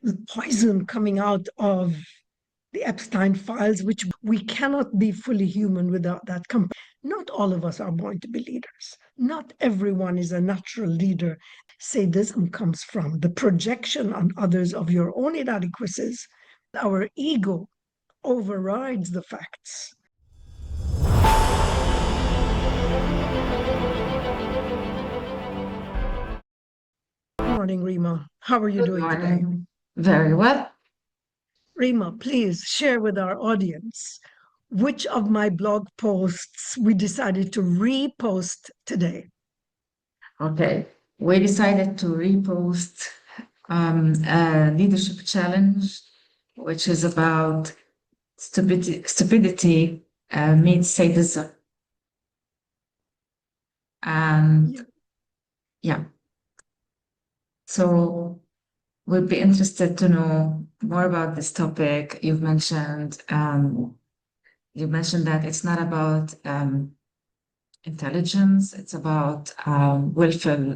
the poison coming out of the Epstein files, which we cannot be fully human without that. Not all of us are born to be leaders. Not everyone is a natural leader. Sadism comes from the projection on others of your own inadequacies. Our ego overrides the facts. Good morning, Rima. How are you Good doing today? morning. Very well. Rima, please share with our audience which of my blog posts we decided to repost today. Okay. We decided to repost a leadership challenge, which is about stupidity meets sadism. And yeah, so we'd be interested to know more about this topic. You mentioned that it's not about intelligence, it's about willful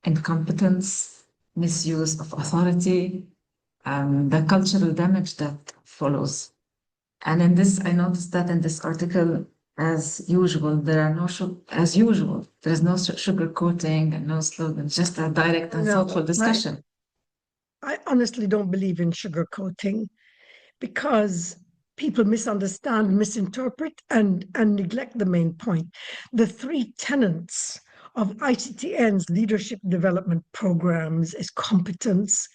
incompetence, misuse of authority, the cultural damage that follows. And in this, I noticed that in this article, as usual, there is no sugarcoating and no slogans, just a direct and thoughtful No, discussion. I honestly don't believe in sugarcoating because people misunderstand, misinterpret, and neglect the main point. The three tenets of ICTN's leadership development programs is competence,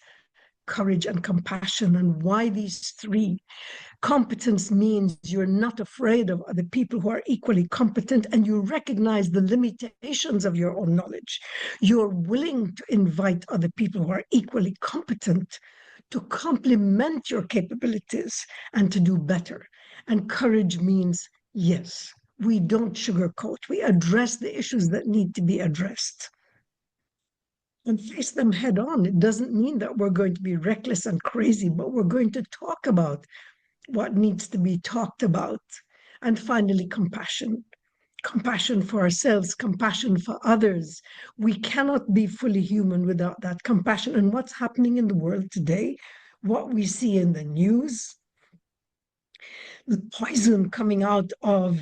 courage, and compassion. And why these three? Competence means you're not afraid of other people who are equally competent and you recognize the limitations of your own knowledge. You're willing to invite other people who are equally competent to complement your capabilities and to do better. And courage means, yes, we don't sugarcoat, we address the issues that need to be addressed and face them head on. It doesn't mean that we're going to be reckless and crazy, but we're going to talk about what needs to be talked about. And finally, compassion. Compassion for ourselves, compassion for others. We cannot be fully human without that compassion. And what's happening in the world today, what we see in the news, the poison coming out of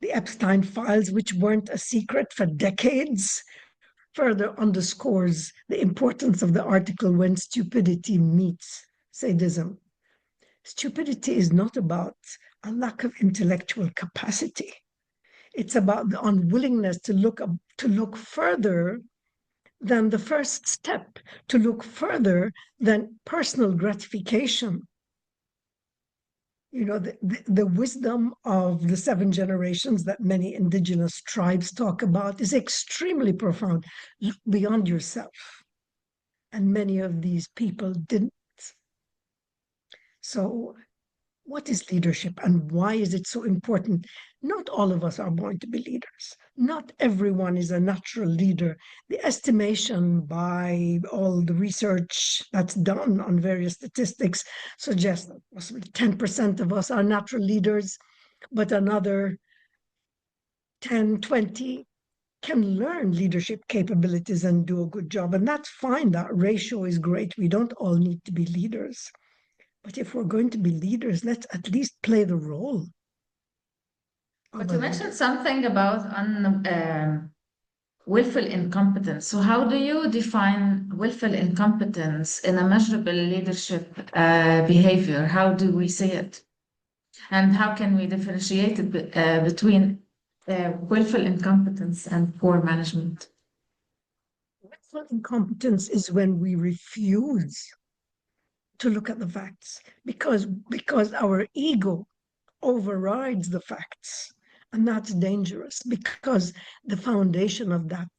the Epstein files, which weren't a secret for decades, further underscores the importance of the article when stupidity meets sadism. Stupidity is not about a lack of intellectual capacity. It's about the unwillingness to look further than the first step, to look further than personal gratification. You know, the wisdom of the 7 generations that many indigenous tribes talk about is extremely profound. Look beyond yourself. And many of these people didn't. So what is leadership and why is it so important? Not all of us are born to be leaders. Not everyone is a natural leader. The estimation by all the research that's done on various statistics suggests that possibly 10% of us are natural leaders, but another 10, 20 can learn leadership capabilities and do a good job. And that's fine. That ratio is great. We don't all need to be leaders. But if we're going to be leaders, let's at least play the role But of a you leader. mentioned something about willful incompetence. So, how do you define willful incompetence in a measurable leadership behavior? How do we see it? And how can we differentiate it between willful incompetence and poor management? Willful incompetence is when we refuse to look at the facts because our ego overrides the facts. And that's dangerous because the foundation of that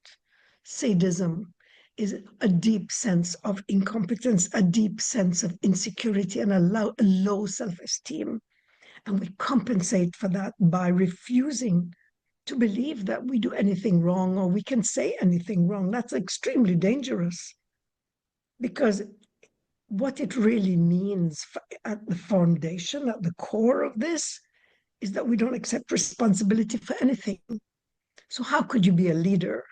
sadism is a deep sense of incompetence, a deep sense of insecurity, and a low self-esteem. And we compensate for that by refusing to believe that we do anything wrong or we can say anything wrong. That's extremely dangerous because what it really means at the foundation, at the core of this, is that we don't accept responsibility for anything. So how could you be a leader?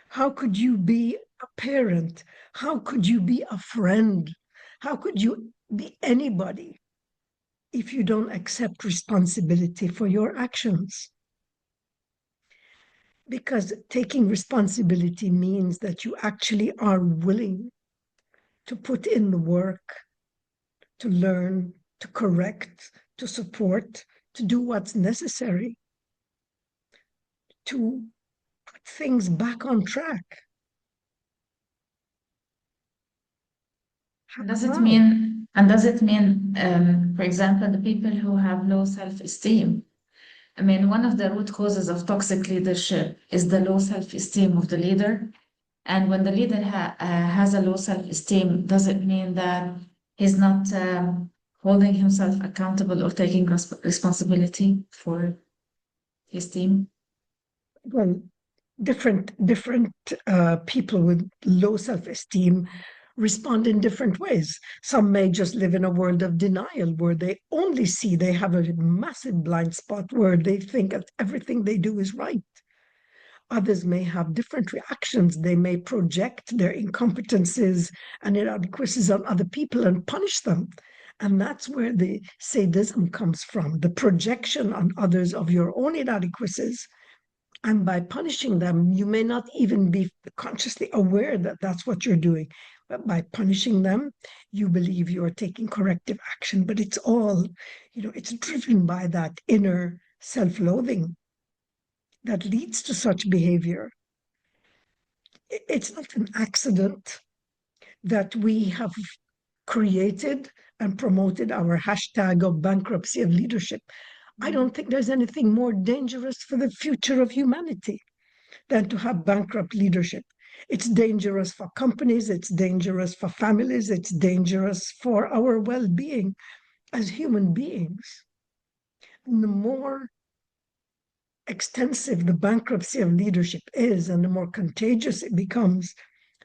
How could you be a parent? How could you be a friend How could you be anybody if you don't accept responsibility for your actions? Because taking responsibility means that you actually are willing to put in the work, to learn, to correct, to support, to do what's necessary, to put things back on track. Does it How? mean, for example, the people who have low self-esteem? I mean, one of the root causes of toxic leadership is the low self-esteem of the leader. And when the leader has a low self-esteem, does it mean that he's not holding himself accountable or taking responsibility for his team? Well, different people with low self-esteem respond in different ways. Some may just live in a world of denial where they only see they have a massive blind spot where they think that everything they do is right. Others may have different reactions. They may project their incompetences and inadequacies on other people and punish them. And that's where the sadism comes from, the projection on others of your own inadequacies. And by punishing them, you may not even be consciously aware that that's what you're doing. But by punishing them, you believe you are taking corrective action. But it's all, it's driven by that inner self-loathing that leads to such behavior. It's not an accident that we have created and promoted our hashtag of bankruptcy of leadership. I don't think there's anything more dangerous for the future of humanity than to have bankrupt leadership. It's dangerous for companies, it's dangerous for families, it's dangerous for our well-being as human beings. And the more extensive the bankruptcy of leadership is and the more contagious it becomes,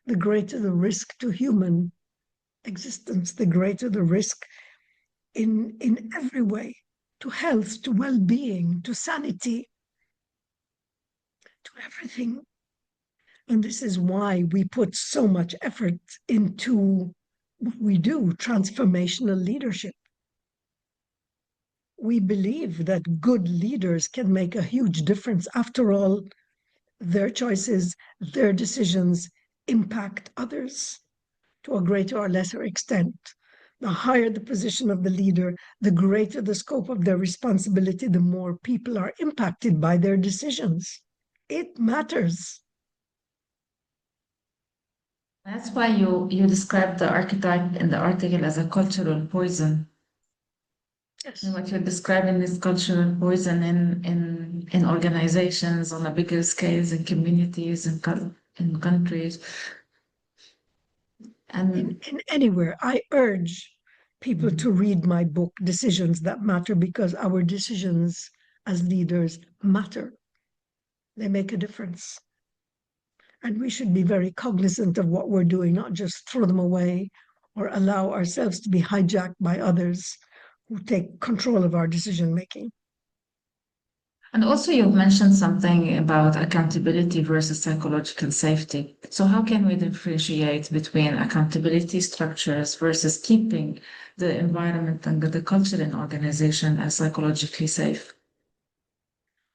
the greater the risk to human existence, the greater the risk in every way, to health, to well-being, to sanity, to everything. And this is why we put so much effort into what we do, transformational leadership. We believe that good leaders can make a huge difference. After all, their choices, their decisions impact others to a greater or lesser extent. The higher the position of the leader, the greater the scope of their responsibility, the more people are impacted by their decisions. It matters. That's why you described the archetype in the article as a cultural poison. Yes. And what you're describing is cultural poison in organizations on a bigger scales, in communities, in countries. And in anywhere. I urge people to read my book, Decisions That Matter, because our decisions as leaders matter. They make a difference. And we should be very cognizant of what we're doing, not just throw them away or allow ourselves to be hijacked by others who take control of our decision making. And also, you've mentioned something about accountability versus psychological safety. So, how can we differentiate between accountability structures versus keeping the environment and the culture in organization as psychologically safe?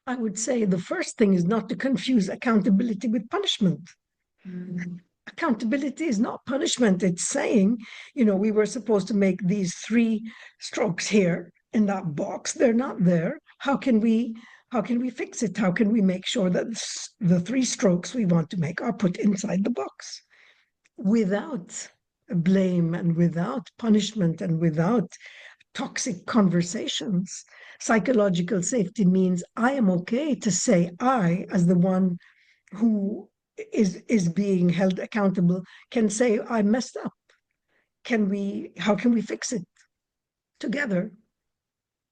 I would say the first thing is not to confuse accountability with punishment. Accountability is not punishment. It's saying, we were supposed to make these 3 strokes here in that box. They're not there. How can we fix it? How can we make sure that the 3 strokes we want to make are put inside the box without blame and without punishment and without toxic conversations? Psychological safety means I am okay to say, I, as the one who is being held accountable, can say, I messed up. How can we fix it together?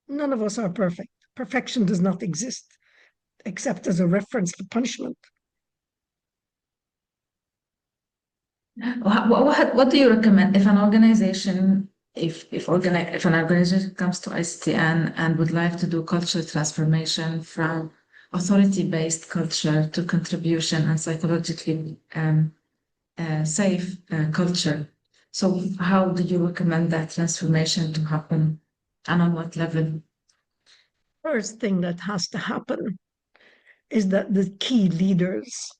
None of us are perfect. Perfection does not exist except as a reference for punishment. What do you recommend if an organization, if an organization comes to ICTN and would like to do cultural transformation from authority-based culture to contribution and psychologically safe culture? So how do you recommend that transformation to happen, and on what level? First thing that has to happen is that the key leaders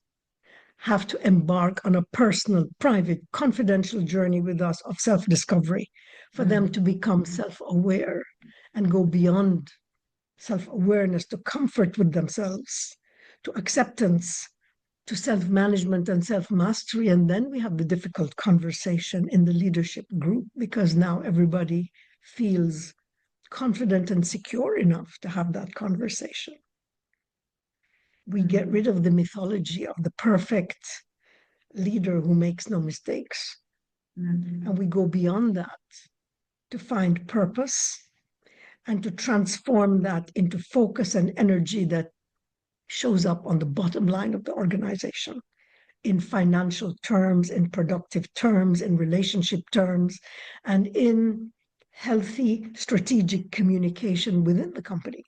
have to embark on a personal, private, confidential journey with us of self discovery for them to become self aware and go beyond self awareness to comfort with themselves, to acceptance, to self management and self mastery. And then we have the difficult conversation in the leadership group because now everybody feels confident and secure enough to have that conversation. We get rid of the mythology of the perfect leader who makes no mistakes. And we go beyond that to find purpose and to transform that into focus and energy that shows up on the bottom line of the organization in financial terms, in productive terms, in relationship terms, and in healthy strategic communication within the company.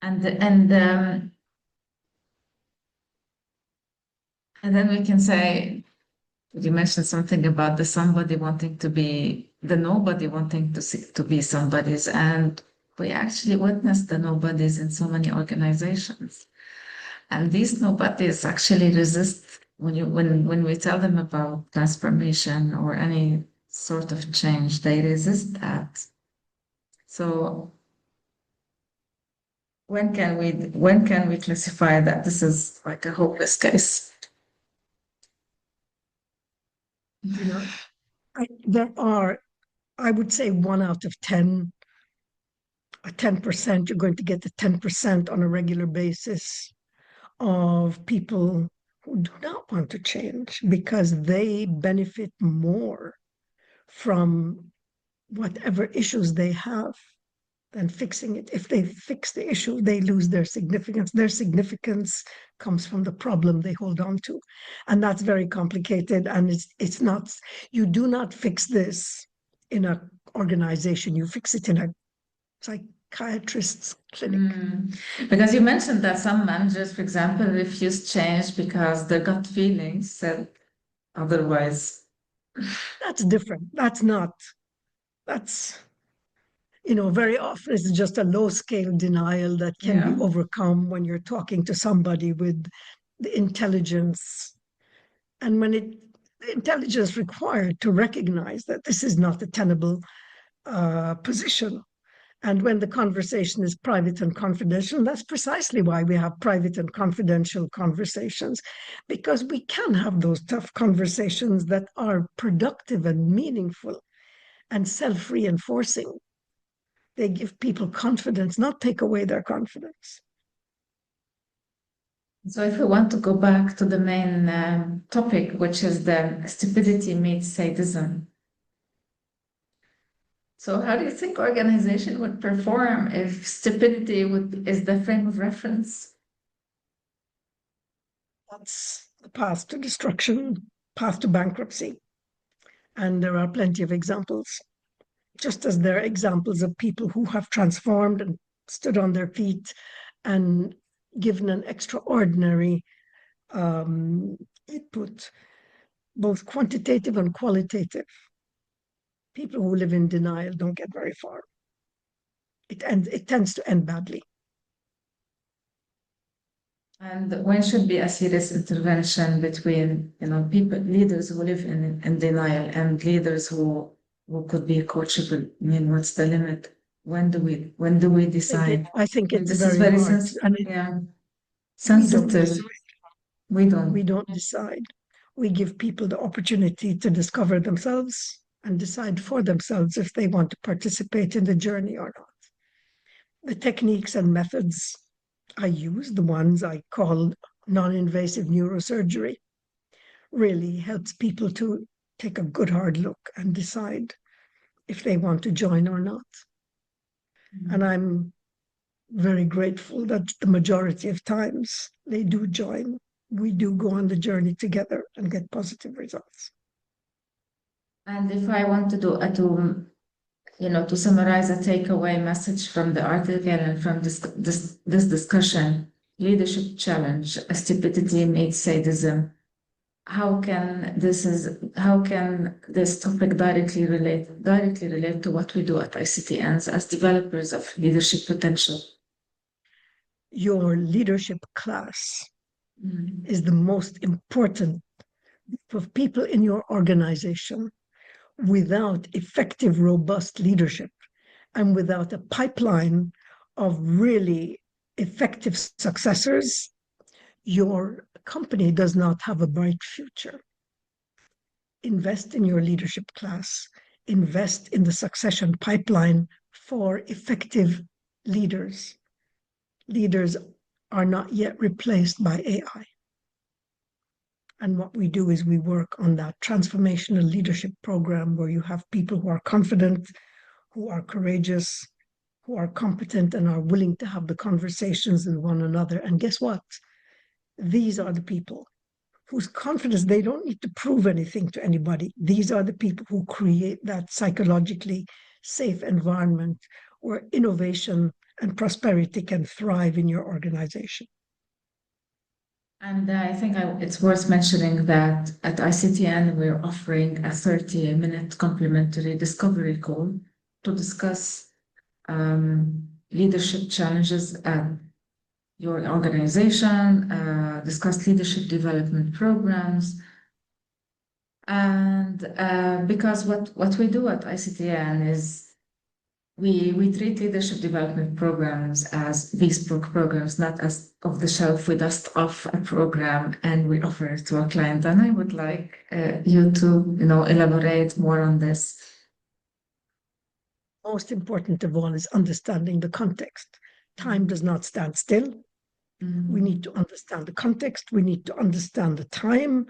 And then we can say, you mentioned something about the somebody wanting to be the nobody wanting to be somebody's, and we actually witness the nobodies in so many organizations. And these nobodies actually resist when we tell them about transformation or any sort of change, they resist that. So when can we classify that this is like a hopeless case? You know, there are, I would say, 1 out of 10, a 10%, you're going to get the 10% on a regular basis of people who do not want to change because they benefit more from whatever issues they have than fixing it. If they fix the issue, they lose their significance. Their significance comes from the problem they hold on to. And that's very complicated. And it's not, you do not fix this in an organization, you fix it in a psychiatrist's clinic. Because you mentioned that some managers, for example, refuse change because their gut feelings said otherwise. That's different. That's very often it's just a low scale denial that can be overcome when you're talking to somebody with the intelligence. And when the intelligence required to recognize that this is not a tenable position. And when the conversation is private and confidential, that's precisely why we have private and confidential conversations, because we can have those tough conversations that are productive and meaningful and self reinforcing. They give people confidence, not take away their confidence. So if we want to go back to the main topic, which is the stupidity meets sadism. So how do you think organization would perform if stupidity is the frame of reference? That's the path to destruction, path to bankruptcy. And there are plenty of examples, just as there are examples of people who have transformed and stood on their feet and given an extraordinary input, both quantitative and qualitative. People who live in denial don't get very far. It tends to end badly. And when should be a serious intervention between people, leaders who live in denial and leaders who could be coachable? I mean, what's the limit? When do we decide? I think it's this very is very hard. sensitive. We We don't decide. We give people the opportunity to discover themselves and decide for themselves if they want to participate in the journey or not. The techniques and methods I use, the ones I call non-invasive neurosurgery, really helps people to take a good hard look and decide if they want to join or not. And I'm very grateful that the majority of times they do join. We do go on the journey together and get positive results. And if I want to do to summarize a takeaway message from the article and from this discussion, leadership challenge, Stupidity Meets Sadism. How can this topic directly relate to what we do at ICTNs as developers of leadership potential? Your leadership class Mm. is the most important for people in your organization. Without effective, robust leadership and without a pipeline of really effective successors, your company does not have a bright future. Invest in your leadership class, invest in the succession pipeline for effective leaders. Leaders are not yet replaced by AI. And what we do is we work on that transformational leadership program where you have people who are confident, who are courageous, who are competent, and are willing to have the conversations with one another. And guess what? These are the people whose confidence, they don't need to prove anything to anybody. These are the people who create that psychologically safe environment where innovation and prosperity can thrive in your organization. And I think it's worth mentioning that at ICTN, we're offering a 30-minute complimentary discovery call to discuss leadership challenges at your organization, discuss leadership development programs. And because what we do at ICTN is we treat leadership development programs as bespoke programs, not as off the shelf. We dust off a program and we offer it to a client. And I would like you to, elaborate more on this. Most important of all is understanding the context. Time does not stand still. We need to understand the context. We need to understand the time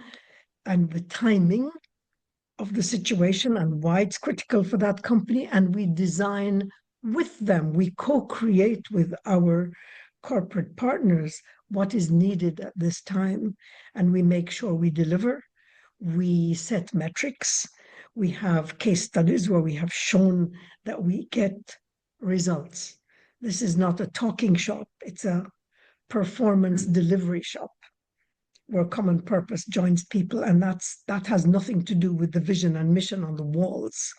and the timing of the situation and why it's critical for that company. And we design with them, we co-create with our corporate partners what is needed at this time. And we make sure we deliver. We set metrics. We have case studies where we have shown that we get results. This is not a talking shop. It's a performance delivery shop where common purpose joins people. And that has nothing to do with the vision and mission on the walls.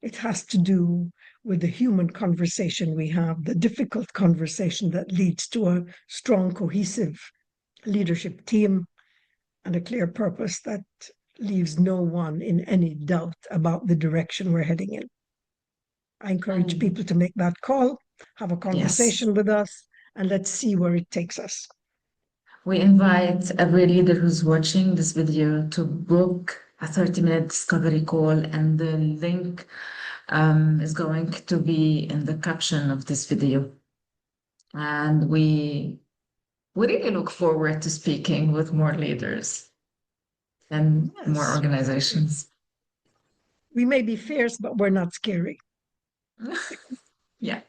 It has to do with the human conversation we have, the difficult conversation that leads to a strong, cohesive leadership team and a clear purpose that leaves no one in any doubt about the direction we're heading in. I encourage people to make that call, have a conversation with us, and let's see where it takes us. We invite every leader who's watching this video to book a 30-minute discovery call, and the link is going to be in the caption of this video. And we really look forward to speaking with more leaders and more organizations. We may be fierce, but we're not scary. Yeah.